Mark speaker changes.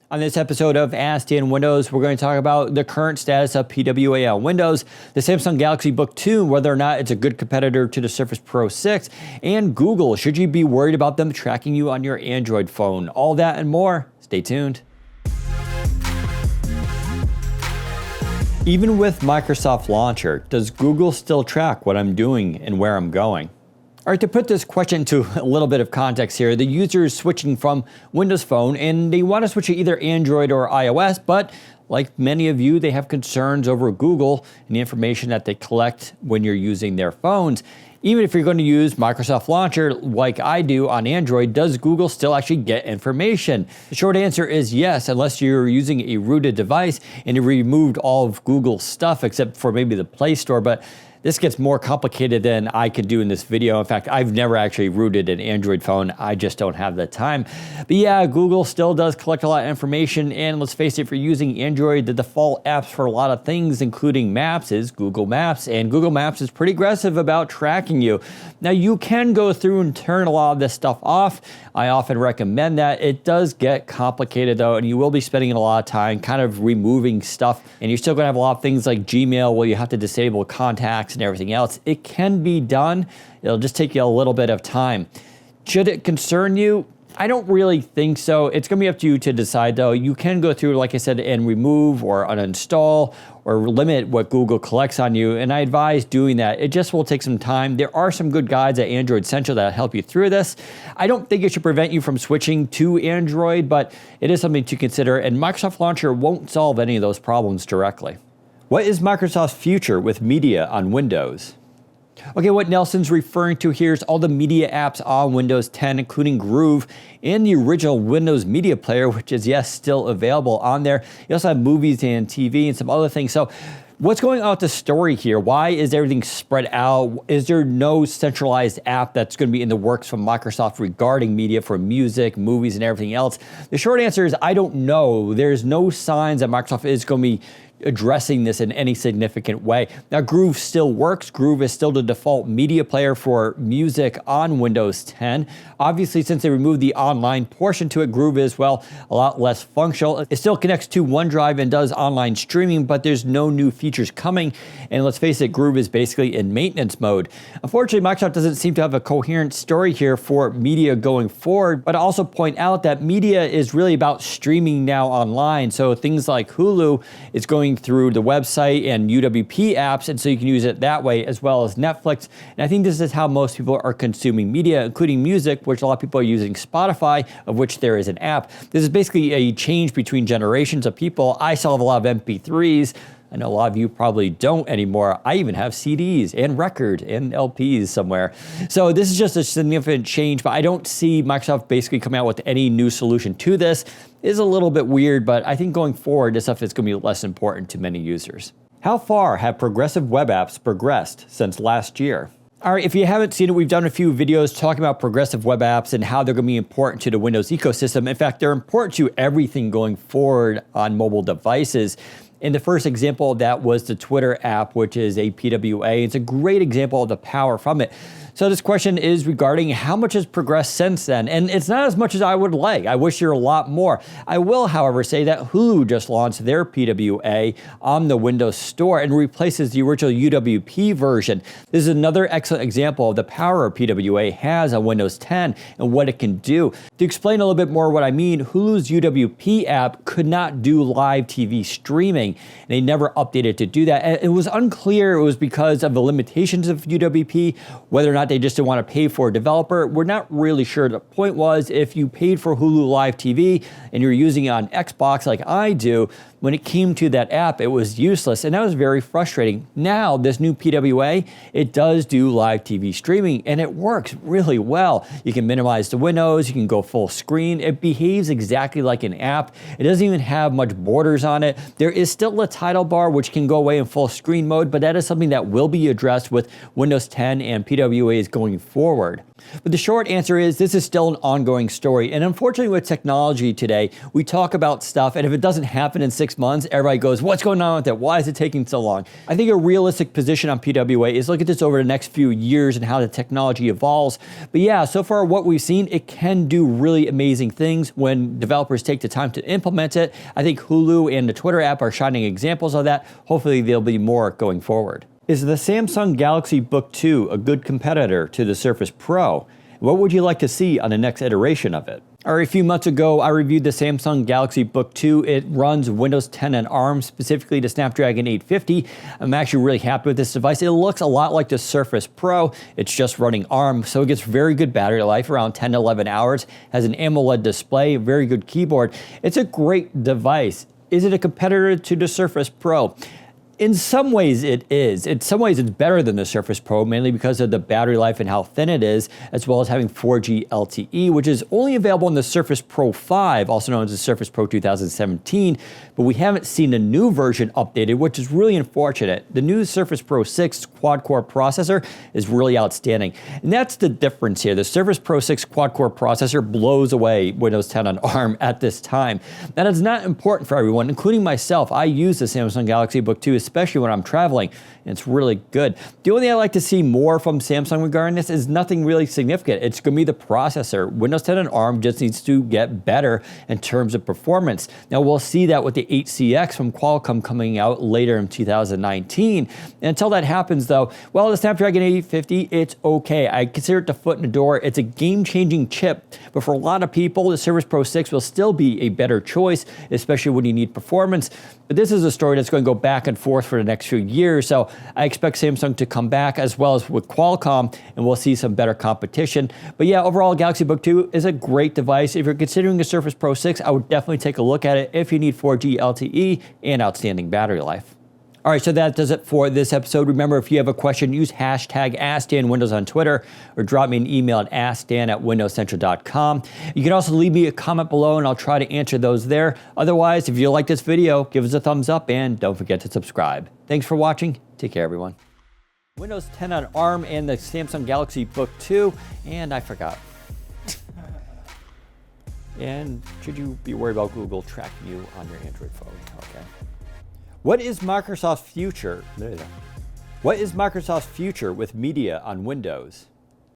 Speaker 1: On this episode of Ask Dan Windows, we're going to talk about the current status of PWA on Windows, the Samsung Galaxy Book 2, whether or not it's a good competitor to the Surface Pro 6, and Google, should you be worried about them tracking you on your Android phone? All that and more. Stay tuned. Even with Microsoft Launcher, does Google still track what I'm doing and where I'm going? All right, to put this question into a little bit of context here, the user is switching from Windows Phone and they want to switch to either Android or iOS, but like many of you, they have concerns over Google and the information that they collect when you're using their phones. Even if you're going to use Microsoft Launcher like I do on Android, does Google still actually get information? The short answer is yes, unless you're using a rooted device and you removed all of Google's stuff except for maybe the Play Store. But this gets more complicated than I could do in this video. In fact, I've never actually rooted an Android phone. I just don't have the time. But yeah, Google still does collect a lot of information. And let's face it, if you're using Android, the default apps for a lot of things, including Maps, is Google Maps. And Google Maps is pretty aggressive about tracking you. Now, you can go through and turn a lot of this stuff off. I often recommend that. It does get complicated though, and you will be spending a lot of time kind of removing stuff. And you're still gonna have a lot of things like Gmail where you have to disable contacts and everything else. It can be done. It'll just take you a little bit of time. Should it concern you? I don't really think so. It's going to be up to you to decide though. You can go through, like I said, and remove or uninstall or limit what Google collects on you. And I advise doing that. It just will take some time. There are some good guides at Android Central that help you through this. I don't think it should prevent you from switching to Android, but it is something to consider. And Microsoft Launcher won't solve any of those problems directly. What is Microsoft's future with media on Windows? Okay, what Neilson's referring to here is all the media apps on Windows 10, including Groove and the original Windows Media Player, which is, yes, still available on there. You also have movies and TV and some other things. So what's going on with the story here? Why is everything spread out? Is there no centralized app that's going to be in the works from Microsoft regarding media for music, movies, and everything else? The short answer is I don't know. There's no signs that Microsoft is going to be addressing this in any significant way. Now, Groove still works. Groove is still the default media player for music on Windows 10. Obviously, since they removed the online portion to it, Groove is, well, a lot less functional. It still connects to OneDrive and does online streaming, but there's no new features coming. And let's face it, Groove is basically in maintenance mode. Unfortunately, Microsoft doesn't seem to have a coherent story here for media going forward, but I also point out that media is really about streaming now online. So things like Hulu is going through the website and UWP apps, and so you can use it that way, as well as Netflix. And I think this is how most people are consuming media, including music, which a lot of people are using Spotify, of which there is an app. This is basically a change between generations of people. I still have a lot of MP3s. I know a lot of you probably don't anymore. I even have CDs and record and LPs somewhere. So this is just a significant change, but I don't see Microsoft basically coming out with any new solution to this. It is a little bit weird, but I think going forward, this stuff is going to be less important to many users. How far have progressive web apps progressed since last year? All right, if you haven't seen it, we've done a few videos talking about progressive web apps and how they're going to be important to the Windows ecosystem. In fact, they're important to everything going forward on mobile devices. And the first example of that was the Twitter app, which is a PWA. It's a great example of the power from it. So this question is regarding how much has progressed since then. And it's not as much as I would like. I wish there were a lot more. I will, however, say that Hulu just launched their PWA on the Windows Store and replaces the original UWP version. This is another excellent example of the power PWA has on Windows 10 and what it can do. To explain a little bit more what I mean, Hulu's UWP app could not do live TV streaming. And they never updated to do that. And it was unclear it was because of the limitations of UWP, whether or not they just didn't want to pay for a developer. We're not really sure. The point was, if you paid for Hulu Live TV and you're using it on Xbox like I do, when it came to that app, it was useless, and that was very frustrating. Now, this new PWA, it does do live TV streaming, and it works really well. You can minimize the windows, you can go full screen. It behaves exactly like an app. It doesn't even have much borders on it. There is still a title bar, which can go away in full screen mode, but that is something that will be addressed with Windows 10 and PWA ways going forward. But the short answer is this is still an ongoing story. And unfortunately with technology today, we talk about stuff, and if it doesn't happen in 6 months, everybody goes, what's going on with it? Why is it taking so long? I think a realistic position on PWA is look at this over the next few years and how the technology evolves. But yeah, so far what we've seen, it can do really amazing things when developers take the time to implement it. I think Hulu and the Twitter app are shining examples of that. Hopefully there'll be more going forward. Is the Samsung Galaxy Book 2 a good competitor to the Surface Pro? What would you like to see on the next iteration of it? Or a few months ago, I reviewed the Samsung Galaxy Book 2. It runs Windows 10 and ARM, specifically the Snapdragon 850. I'm actually really happy with this device. It looks a lot like the Surface Pro. It's just running ARM, so it gets very good battery life, around 10 to 11 hours. Has an AMOLED display, very good keyboard. It's a great device. Is it a competitor to the Surface Pro? In some ways it is. In some ways it's better than the Surface Pro, mainly because of the battery life and how thin it is, as well as having 4G LTE, which is only available in the Surface Pro 5, also known as the Surface Pro 2017, but we haven't seen the new version updated, which is really unfortunate. The new Surface Pro 6 quad-core processor is really outstanding, and that's the difference here. The Surface Pro 6 quad-core processor blows away Windows 10 on ARM at this time. That is not important for everyone, including myself. I use the Samsung Galaxy Book 2, especially when I'm traveling, and it's really good. The only thing I'd like to see more from Samsung regarding this is nothing really significant. It's going to be the processor. Windows 10 and ARM just needs to get better in terms of performance. Now, we'll see that with the 8CX from Qualcomm coming out later in 2019. And until that happens, though, well, the Snapdragon 850, it's okay. I consider it the foot in the door. It's a game-changing chip, but for a lot of people, the Surface Pro 6 will still be a better choice, especially when you need performance. But this is a story that's going to go back and forth for the next few years, so I expect Samsung to come back as well as with Qualcomm, and we'll see some better competition. But yeah, overall, Galaxy Book 2 is a great device. If you're considering a Surface Pro 6, I would definitely take a look at it if you need 4G LTE and outstanding battery life. All right, so that does it for this episode. Remember, if you have a question, use hashtag AskDanWindows on Twitter or drop me an email at askdan@windowscentral.com. You can also leave me a comment below and I'll try to answer those there. Otherwise, if you like this video, give us a thumbs up and don't forget to subscribe. Thanks for watching. Take care, everyone. Windows 10 on ARM and the Samsung Galaxy Book 2, and I forgot. And should you be worried about Google tracking you on your Android phone? Okay. What is Microsoft's future? What is Microsoft's future with media on Windows?